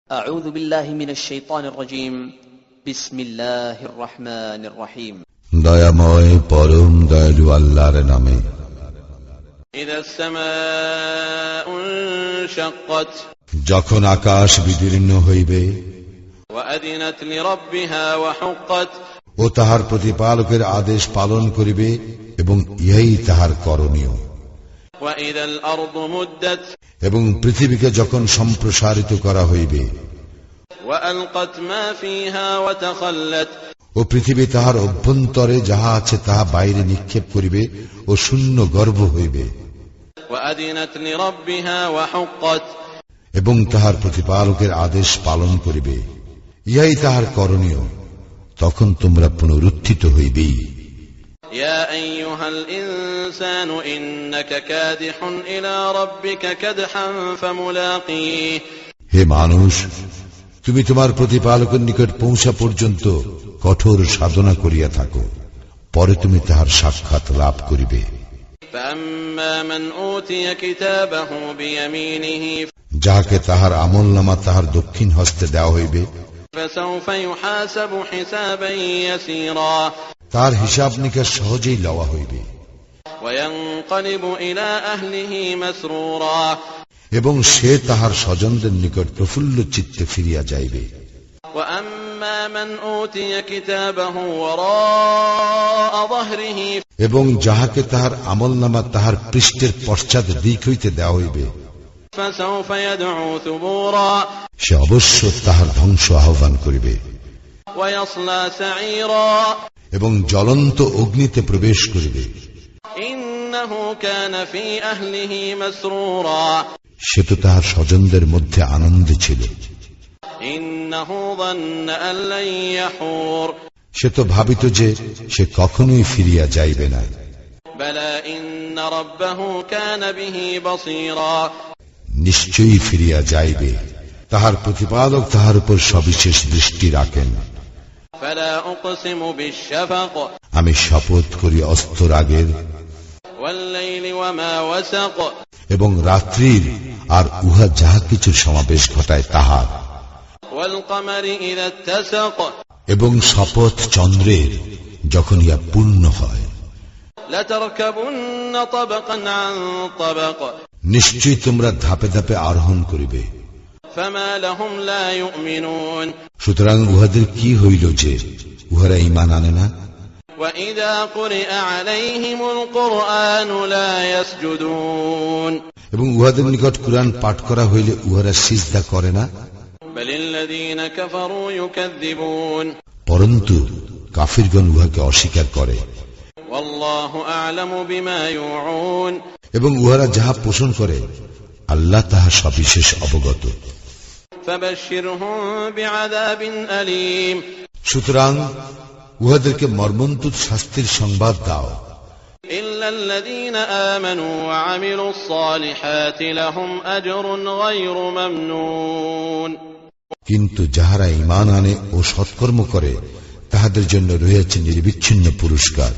أعوذ بالله من الشيطان الرجيم بسم الله الرحمن الرحيم দয়াময় পরম দয়ালু আল্লাহর নামে। إذا السماء انشقت যখন আকাশ বিদীর্ণ হইবে, وأذنت لربها وحقت ও তাহার প্রতিপালকের আদেশ পালন করিবে এবং ইহাই তাহার করণীয়। وإذا الأرض مدت এবং পৃথিবীকে যখন সম্প্রসারিত করা হইবে, وألقت ما فيها وتخلت ও পৃথিবী তাহার অভ্যন্তরে যাহা আছে তাহা বাইরে নিক্ষেপ করিবে ও শূন্য গর্ভ হইবে। وأذنت لربها وحقت এবং তাহার প্রতিপালকের আদেশ পালন করিবে, ইহাই তাহার করণীয়। তখন তোমরা পুনরুত্থিত হইবেই। يا أيها الإنسان إنك كادح إلى ربك كدحا فملاقيه হে মানুষ, তুমি তোমার প্রতিপালকের নিকট পৌঁছা পর্যন্ত কঠোর সাধনা করিয়া থাকো, পরে তুমি তাহার সাক্ষাৎ লাভ করিবে। فأما من أوتي كتابه بيمينه যাহাকে তাহার আমলনামা তাহার দক্ষিণ হস্তে দেওয়া হইবে, فسوف يحاسب حسابا يسيرا তার হিসাব নিকাশ সহজেই লওয়া হইবে। وينقلب إلى أهله مسرورا এবং সে তাহার স্বজনদের নিকট প্রফুল্ল চিত্তে ফিরিয়া যাইবে। وأما من أوتي كتابه وراء ظهره এবং যাহাকে তাহার আমলনামা তাহার পৃষ্ঠের পশ্চাৎ দিক হইতে দেওয়া হইবে, فسوف يدعو ثبورا সে অবশ্য তাহার ধ্বংস আহ্বান করিবে ويصلى سعيرا এবং জ্বলন্ত অগ্নিতে প্রবেশ করিবে। إنه كان في أهله مسرورا সে তো তাহার স্বজনদের মধ্যে আনন্দে ছিল। إنه ظن أن لن يحور সে তো ভাবিত যে সে কখনোই ফিরিয়া যাইবে না। بلى إن ربه كان به بصيرا নিশ্চয়ই ফিরিয়া যাইবে, তাহার প্রতিপালক তাহার উপর সবিশেষ দৃষ্টি রাখেন। فلا أقسم بالشفق আমি শপথ করি অস্তরাগের والليل وما وسق এবং রাত্রির আর উহা যাহা কিছুর সমাবেশ ঘটায় তাহার, والقمر إذا اتسق এবং শপথ চন্দ্রের যখন ইহা পূর্ণ হয়। لتركبن طبقا عن طبق নিশ্চয়ই তোমরা ধাপে ধাপে আরোহণ করিবে। فما لهم لا يؤمنون সুতরাং উহাদের কি হইল যে উহারা ঈমান আনে না? وإذا قرئ عليهم القرآن لا يسجدون এবং উহাদের নিকট কুরআন পাঠ করা হইলে উহারা সিজদা করে না। بل الذين كفروا يكذبون পরন্তু কাফিরগণ উহাকে অস্বীকার করে। والله أعلم بما يوعون এবং উহারা যাহা পোষণ করে আল্লাহ তাহা সবিশেষ অবগত। فبشرهم بعذاب أليم সুতরাং উহাদেরকে মর্মন্তুদ শাস্তির সংবাদ দাও। إلا الذين آمنوا وعملوا الصالحات لهم أجر غير ممنون কিন্তু যাহারা ঈমান আনে ও সৎকর্ম করে তাহাদের জন্য রয়েছে নির্বিচ্ছিন্ন পুরস্কার।